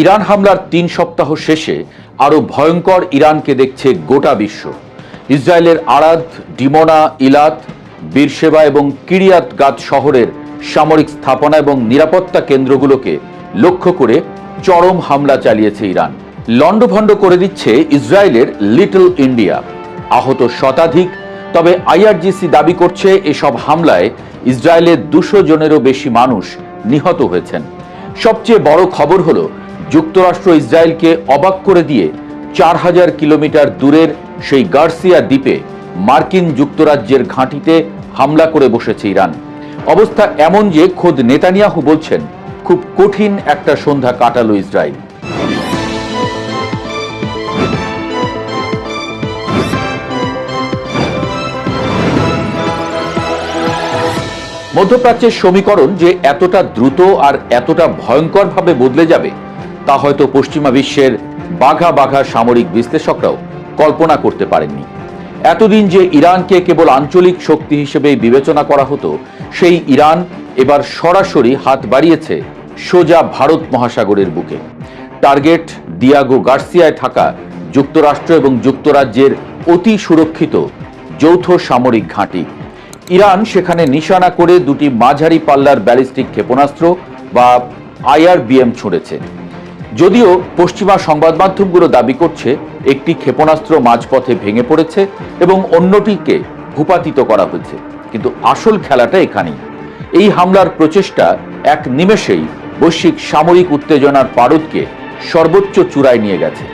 Iran হামলার ৩ সপ্তাহ শেষে আরও ভয়ঙ্কর ইরানকে দেখছে গোটা বিশ্ব। ইসরায়েলের আরাদ, ডিমোনা, ইলাত, বীরশেবা এবং কিরিয়াত গাত শহরের সামরিক স্থাপনা এবং নিরাপত্তা কেন্দ্রগুলোকে লক্ষ্য করে চরম হামলা চালিয়েছে ইরান। লণ্ডভণ্ড করে দিচ্ছে ইসরায়েলের লিটল ইন্ডিয়া। আহত শতাধিক, তবে আইআরজিসি দাবি করছে এসব হামলায় ইসরায়েলের ২০০ জনেরও বেশি মানুষ নিহত হয়েছেন। সবচেয়ে বড় খবর হলো যুক্তরাষ্ট্র ইসরায়েলকে অবাক করে দিয়ে ৪,০০০ কিলোমিটার দূরের সেই গার্সিয়া দ্বীপে মার্কিন যুক্তরাজ্যের ঘাঁটিতে হামলা করে বসেছে ইরান। অবস্থা এমন যে খোদ নেতানিয়াহু বলছেন খুব কঠিন একটা সন্ধ্যা কাটালো ইসরায়েল। মধ্যপ্রাচ্যের সমীকরণ যে এতটা দ্রুত আর এতটা ভয়ঙ্করভাবে বদলে যাবে তা হয়তো পশ্চিমা বিশ্বের বাঘা বাঘা সামরিক বিশ্লেষকরাও কল্পনা করতে পারেননি। এতদিন যে ইরানকে কেবল আঞ্চলিক শক্তি হিসেবে বিবেচনা করা হতো, সেই ইরান এবার সরাসরি হাত বাড়িয়েছে সোজা ভারত মহাসাগরের বুকে। টার্গেট দিয়াগো গার্সিয়ায় থাকা যুক্তরাষ্ট্র এবং যুক্তরাজ্যের অতি সুরক্ষিত যৌথ সামরিক ঘাঁটি। ইরান সেখানে নিশানা করে দুটি মাঝারি পাল্লার ব্যালিস্টিক ক্ষেপণাস্ত্র বা আইআরবিএম ছুঁড়েছে। যদিও পশ্চিমা সংবাদ মাধ্যমগুলো দাবি করছে একটি ক্ষেপণাস্ত্র মাঝপথে ভেঙে পড়েছে এবং অন্যটিকে ভূপাতিত করা হয়েছে, কিন্তু আসল খেলাটা এখানেই। এই হামলার প্রচেষ্টা এক নিমেষেই বৈশ্বিক সামরিক উত্তেজনার পারদকে সর্বোচ্চ চূড়ায় নিয়ে গেছে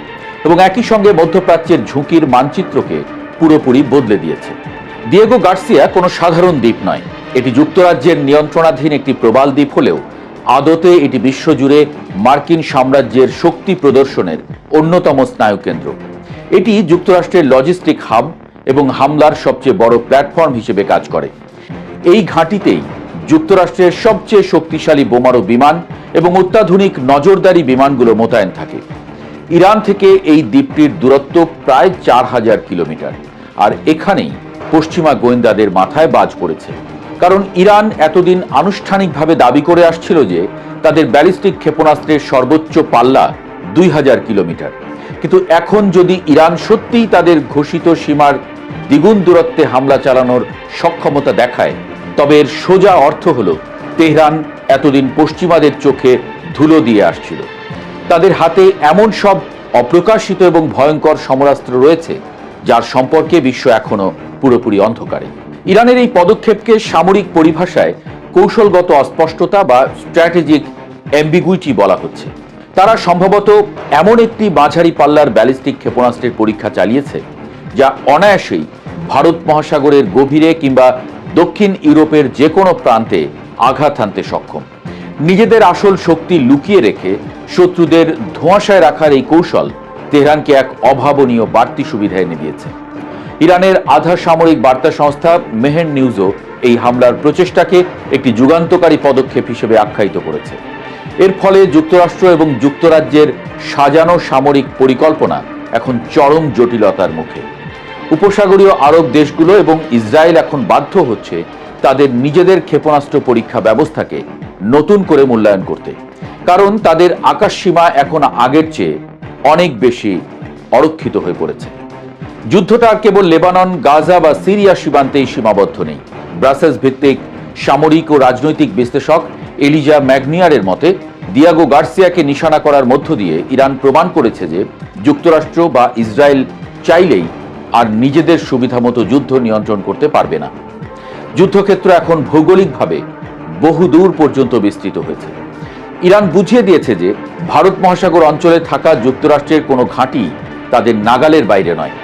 এবং একই সঙ্গে মধ্যপ্রাচ্যের ঝুঁকির মানচিত্রকে পুরোপুরি বদলে দিয়েছে। দিয়েগো গার্সিয়া কোনো সাধারণ দ্বীপ নয়। এটি যুক্তরাজ্যের নিয়ন্ত্রণাধীন একটি প্রবাল দ্বীপ হলেও আদতে এটি বিশ্বজুড়ে মার্কিন সাম্রাজ্যের শক্তি প্রদর্শনের অন্যতম স্নায়ুকেন্দ্র। এটি যুক্তরাষ্ট্রের লজিস্টিক হাব এবং হামলার সবচেয়ে বড় প্ল্যাটফর্ম হিসেবে কাজ করে। এই ঘাঁটিতেই যুক্তরাষ্ট্রের সবচেয়ে শক্তিশালী বোমারু বিমান এবং অত্যাধুনিক নজরদারি বিমানগুলো মোতায়েন থাকে। ইরান থেকে এই দ্বীপটির দূরত্ব প্রায় ৪,০০০ কিলোমিটার, আর এখানেই পশ্চিমা গোয়েন্দাদের মাথায় বাজ পড়েছে। কারণ ইরান এতদিন আনুষ্ঠানিকভাবে দাবি করে আসছিল যে তাদের ব্যালিস্টিক ক্ষেপণাস্ত্রের সর্বোচ্চ পাল্লা ২,০০০ কিলোমিটার। কিন্তু এখন যদি ইরান সত্যিই তাদের ঘোষিত সীমার দ্বিগুণ দূরত্বে হামলা চালানোর সক্ষমতা দেখায়, তবে এর সোজা অর্থ হলো তেহরান এতদিন পশ্চিমাদের চোখে ধুলো দিয়ে আসছিল। তাদের হাতে এমন সব অপ্রকাশিত এবং ভয়ঙ্কর সমরাস্ত্র রয়েছে যার সম্পর্কে বিশ্ব এখনো পুরোপুরি অন্ধকারে। ইরানের এই পদক্ষেপকে সামরিক পরিভাষায় কৌশলগত অস্পষ্টতা বা স্ট্র্যাটেজিক অ্যাম্বিগুইটি বলা হচ্ছে। তারা সম্ভবত এমন একটি মাঝারি পাল্লার ব্যালিস্টিক ক্ষেপণাস্ত্রের পরীক্ষা চালিয়েছে যা অনায়াসেই ভারত মহাসাগরের গভীরে কিংবা দক্ষিণ ইউরোপের যে কোনো প্রান্তে আঘাত হানতে সক্ষম। নিজেদের আসল শক্তি লুকিয়ে রেখে শত্রুদের ধোঁয়াশায় রাখার এই কৌশল তেহরানকে এক অভাবনীয় বাড়তি সুবিধা এনে দিয়েছে। ইরানের আধা সামরিক বার্তা সংস্থা মেহের নিউজও এই হামলার প্রচেষ্টাকে একটি যুগান্তকারী পদক্ষেপ হিসেবে আখ্যায়িত করেছে। এর ফলে যুক্তরাষ্ট্র এবং যুক্তরাজ্যের সাজানো সামরিক পরিকল্পনা এখন চরম জটিলতার মুখে। উপসাগরীয় আরব দেশগুলো এবং ইসরায়েল এখন বাধ্য হচ্ছে তাদের নিজেদের ক্ষেপণাস্ত্র পরীক্ষা ব্যবস্থাকে নতুন করে মূল্যায়ন করতে, কারণ তাদের আকাশসীমা এখন আগের চেয়ে অনেক বেশি অরক্ষিত হয়ে পড়েছে। যুদ্ধটা আর কেবল লেবানন, গাজা বা সিরিয়া সীমান্তেই সীমাবদ্ধ নেই। ব্রাসেলস ভিত্তিক সামরিক ও রাজনৈতিক বিশ্লেষক এলিজা ম্যাগনিয়ারের মতে দিয়াগো গার্সিয়াকে নিশানা করার মধ্য দিয়ে ইরান প্রমাণ করেছে যে যুক্তরাষ্ট্র বা ইসরায়েল চাইলেই আর নিজেদের সুবিধামতো যুদ্ধ নিয়ন্ত্রণ করতে পারবে না। যুদ্ধক্ষেত্র এখন ভৌগোলিকভাবে বহুদূর পর্যন্ত বিস্তৃত হয়েছে। ইরান বুঝিয়ে দিয়েছে যে ভারত মহাসাগর অঞ্চলে থাকা যুক্তরাষ্ট্রের কোনো ঘাঁটি তাদের নাগালের বাইরে নয়।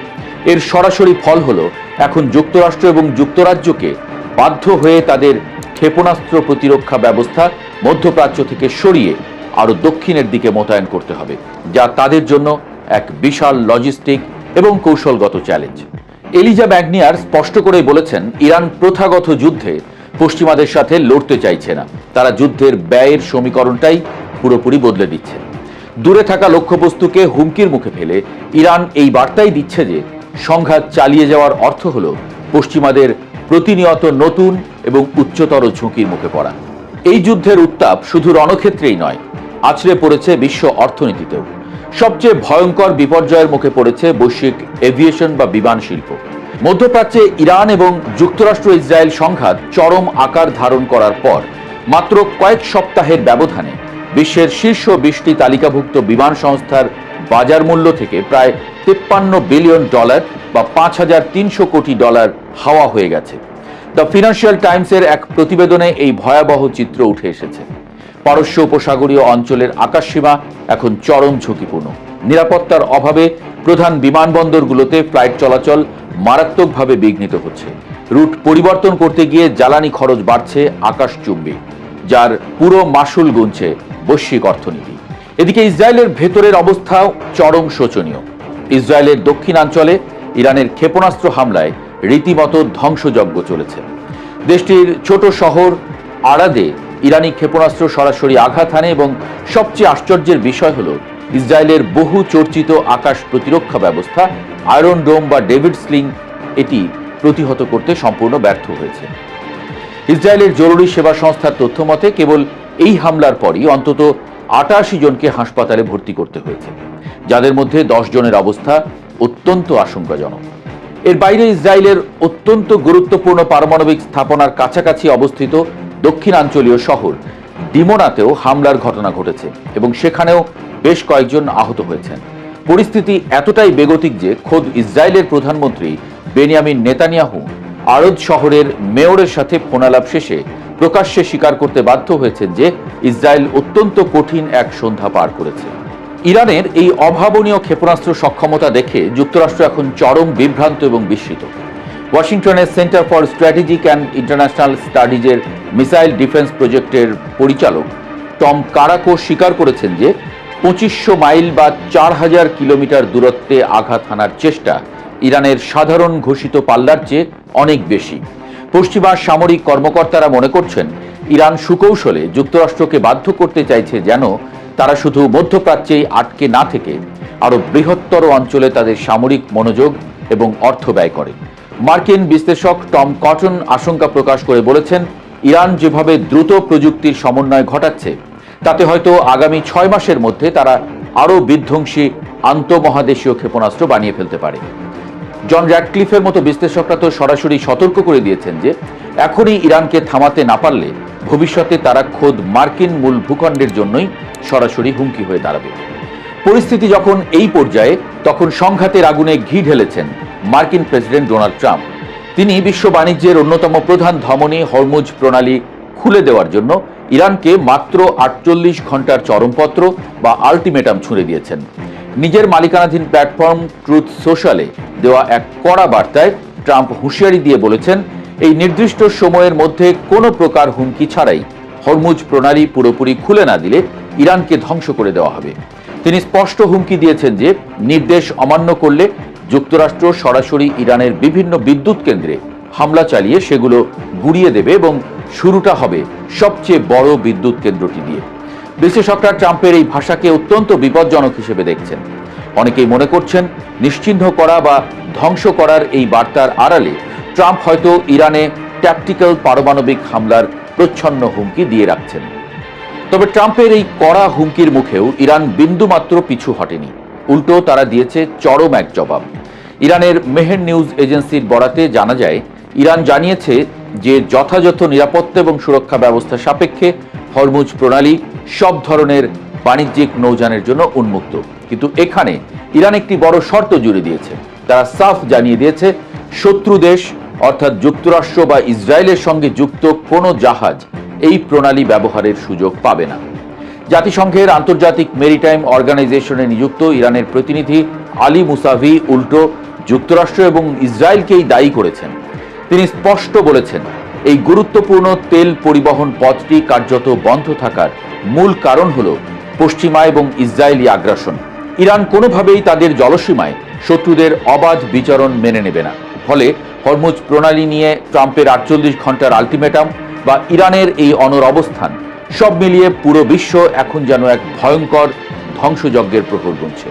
এর সরাসরি ফল হলো এখন যুক্তরাষ্ট্র এবং যুক্তরাজ্যকে বাধ্য হয়ে তাদের ক্ষেপণাস্ত্র প্রতিরক্ষা ব্যবস্থা মধ্যপ্রাচ্য থেকে সরিয়ে আরও দক্ষিণের দিকে মোতায়েন করতে হবে, যা তাদের জন্য এক বিশাল লজিস্টিক এবং কৌশলগত চ্যালেঞ্জ। এলিজা ম্যাগনিয়ার স্পষ্ট করেই বলেছেন, ইরান প্রথাগত যুদ্ধে পশ্চিমাদের সাথে লড়তে চাইছে না। তারা যুদ্ধের ব্যয়ের সমীকরণটাই পুরোপুরি বদলে দিচ্ছে। দূরে থাকা লক্ষ্যবস্তুকে হুমকির মুখে ফেলে ইরান এই বার্তাই দিচ্ছে যে সংঘাত চালিয়ে যাওয়ার অর্থ হল পশ্চিমাদের প্রতিনিয়ত নতুন এবং উচ্চতর ঝুঁকির মুখে পড়া। এই যুদ্ধের উত্তাপ শুধু রণক্ষেত্রেই নয়, আছড়ে পড়েছে বিশ্ব অর্থনীতিতেও। সবচেয়ে ভয়ঙ্কর বিপর্যয়ের মুখে পড়েছে বৈশ্বিক এভিয়েশন বা বিমান শিল্প। মধ্যপ্রাচ্যে ইরান এবং যুক্তরাষ্ট্র ইসরায়েল সংঘাত চরম আকার ধারণ করার পর মাত্র কয়েক সপ্তাহের ব্যবধানে বিশ্বের শীর্ষ 20টি তালিকাভুক্ত বিমান সংস্থার বাজার মূল্য থেকে প্রায় $53 বিলিয়ন বা $5,300 কোটি হাওয়া হয়ে গেছে। দ্য ফিনান্সিয়াল টাইমসের এক প্রতিবেদনে এই ভয়াবহ চিত্র উঠে এসেছে। পারস্য উপসাগরীয় অঞ্চলের আকাশসীমা এখন চরম ঝুঁকিপূর্ণ। নিরাপত্তার অভাবে প্রধান বিমানবন্দরগুলোতে ফ্লাইট চলাচল মারাত্মকভাবে বিঘ্নিত হচ্ছে। রুট পরিবর্তন করতে গিয়ে জ্বালানি খরচ বাড়ছে আকাশচুম্বী, যার পুরো মাসুল গুনছে বৈশ্বিক অর্থনীতি। এদিকে ইসরায়েলের ভেতরের অবস্থাও চরম শোচনীয়। ইসরায়েলের দক্ষিণাঞ্চলে ইরানের ক্ষেপণাস্ত্র হামলায় রীতিমতো ধ্বংসযজ্ঞ চলেছে। দেশটির ছোট শহর আরাদে ইরানি ক্ষেপণাস্ত্র সরাসরি আঘাত হানে এবং সবচেয়ে আশ্চর্যের বিষয় হল ইসরায়েলের বহু চর্চিত আকাশ প্রতিরক্ষা ব্যবস্থা আয়রন ডোম বা ডেভিড স্লিং এটি প্রতিহত করতে সম্পূর্ণ ব্যর্থ হয়েছে। ইসরায়েলের জরুরি সেবা সংস্থার তথ্য মতে কেবল এই হামলার পরই অন্তত 88 জনকে হাসপাতালে ভর্তি করতে হয়েছে, যাদের মধ্যে 10 জনের অবস্থা অত্যন্ত আশঙ্কাজনক। এর বাইরে ইসরায়েলের অত্যন্ত গুরুত্বপূর্ণ পারমাণবিক স্থাপনার কাছাকাছি অবস্থিত দক্ষিণাঞ্চলীয় শহর ডিমোনাতেও হামলার ঘটনা ঘটেছে এবং সেখানেও বেশ কয়েকজন আহত হয়েছেন। পরিস্থিতি এতটাই বেগতিক যে খোদ ইসরায়েলের প্রধানমন্ত্রী বেনিয়ামিন নেতানিয়াহু আরদ শহরের মেয়রের সাথে ফোনালাপ শেষে প্রকাশ্যে স্বীকার করতে বাধ্য হয়েছেন যে ইসরায়েল অত্যন্ত কঠিন এক সন্ধ্যা পার করেছে। ইরানের এই অভাবনীয় ক্ষেপণাস্ত্র সক্ষমতা দেখে যুক্তরাষ্ট্র এখন চরম বিভ্রান্ত এবং বিস্মিত। ওয়াশিংটনের center for strategic and international স্টাডিজের মিসাইল ডিফেন্স প্রজেক্টের পরিচালক টম কারাকো স্বীকার করেছেন যে 2500 মাইল বা 4000 কিলোমিটার দূরত্বে আঘাত হানার চেষ্টা ইরানের সাধারণ ঘোষিত পাল্লার চেয়ে অনেক বেশি। পশ্চিমা সামরিক কর্মকর্তারা মনে করছেন ইরান সুকৌশলে যুক্তরাষ্ট্রকে বাধ্য করতে চাইছে যেন তারা শুধু মধ্যপ্রাচ্যেই আটকে না থেকে আরও বৃহত্তর অঞ্চলে তাদের সামরিক মনোযোগ এবং অর্থ ব্যয় করে। মার্কিন বিশ্লেষক টম কটন আশঙ্কা প্রকাশ করে বলেছেন, ইরান যেভাবে দ্রুত প্রযুক্তির সমন্বয় ঘটাচ্ছে তাতে হয়তো আগামী 6 মাসের মধ্যে তারা আরও বিধ্বংসী আন্তঃমহাদেশীয় ক্ষেপণাস্ত্র বানিয়ে ফেলতে পারে। জন র্যাডক্লিফের মতো বিশ্লেষকরা তো সরাসরি সতর্ক করে দিয়েছেন যে এখনই ইরানকে থামাতে না পারলে ভবিষ্যতে তারা খোদ মার্কিন মূল ভূখণ্ডের জন্যই সরাসরি হুমকি হয়ে দাঁড়াবে। পরিস্থিতি যখন এই পর্যায়ে, তখন সংঘাতের আগুনে ঘি ঢেলেছেন মার্কিন প্রেসিডেন্ট ডোনাল্ড ট্রাম্প। তিনি বিশ্ব বাণিজ্যের অন্যতম প্রধান ধমনী হরমুজ প্রণালী খুলে দেওয়ার জন্য ইরানকে মাত্র 48 ঘন্টার চরমপত্র বা আলটিমেটাম ছুঁড়ে দিয়েছেন। নিজের মালিকানাধীন প্ল্যাটফর্ম ট্রুথ সোশ্যালে দেওয়া এক কড়া বার্তায় ট্রাম্প হুঁশিয়ারি দিয়ে বলেছেন, এই নির্দিষ্ট সময়ের মধ্যে কোনো প্রকার হুমকি ছাড়াই হরমুজ প্রণালী পুরোপুরি খুলে না দিলে ইরানকে ধ্বংস করে দেওয়া হবে। তিনি স্পষ্ট হুমকি দিয়েছেন যে নির্দেশ অমান্য করলে যুক্তরাষ্ট্র সরাসরি ইরানের বিভিন্ন বিদ্যুৎ কেন্দ্রে হামলা চালিয়ে সেগুলো গুঁড়িয়ে দেবে এবং শুরুটা হবে সবচেয়ে বড় বিদ্যুৎ কেন্দ্রটি দিয়ে। বিশ্লেষকরা ট্রাম্পের এই ভাষাকে অত্যন্ত বিপজ্জনক হিসেবে দেখছেন। অনেকেই মনে করছেন নিশ্চিহ্ন করা বা ধ্বংস করার এই বার্তার আড়ালে ট্রাম্প হয়তো ইরানে ট্যাকটিক্যাল পারমাণবিক হামলার প্রচ্ছন্ন হুমকি দিয়ে রাখছেন। তবে ট্রাম্পের এই কড়া হুমকির মুখেও ইরান বিন্দুমাত্র পিছু হটেনি, উল্টো তারা দিয়েছে চরম এক জবাব। ইরানের মেহের নিউজ এজেন্সির বরাতে জানা যায়, ইরান জানিয়েছে যে যথাযথ নিরাপত্তা এবং সুরক্ষা ব্যবস্থা সাপেক্ষে হরমুজ প্রণালী সব ধরনের বাণিজ্যিক নৌযানের জন্য উন্মুক্ত। কিন্তু এখানে ইরান একটি বড় শর্ত জুড়ে দিয়েছে। তারা সাফ জানিয়ে দিয়েছে শত্রু দেশ অর্থাৎ যুক্তরাষ্ট্র বা ইসরায়েলের সঙ্গে যুক্ত কোনো জাহাজ এই প্রণালী ব্যবহারের সুযোগ পাবে না। জাতিসংঘের আন্তর্জাতিক মেরিটাইম অর্গানাইজেশনে নিযুক্ত ইরানের প্রতিনিধি আলী মুসাভি উল্টো যুক্তরাষ্ট্র এবং ইসরায়েলকেই দায়ী করেছেন। তিনি স্পষ্ট বলেছেন, এই গুরুত্বপূর্ণ তেল পরিবহন পথটি কার্যত বন্ধ থাকার মূল কারণ হল পশ্চিমা এবং ইসরায়েলি আগ্রাসন। ইরান কোনোভাবেই তাদের জলসীমায় শত্রুদের অবাধ বিচরণ মেনে নেবে না। ফলে হরমুজ প্রণালী নিয়ে ট্রাম্পের 48 ঘন্টার আলটিমেটাম বা ইরানের এই অনড় অবস্থান সব মিলিয়ে পুরো বিশ্ব এখন যেন এক ভয়ঙ্কর ধ্বংসযজ্ঞের প্রহর গুনছে।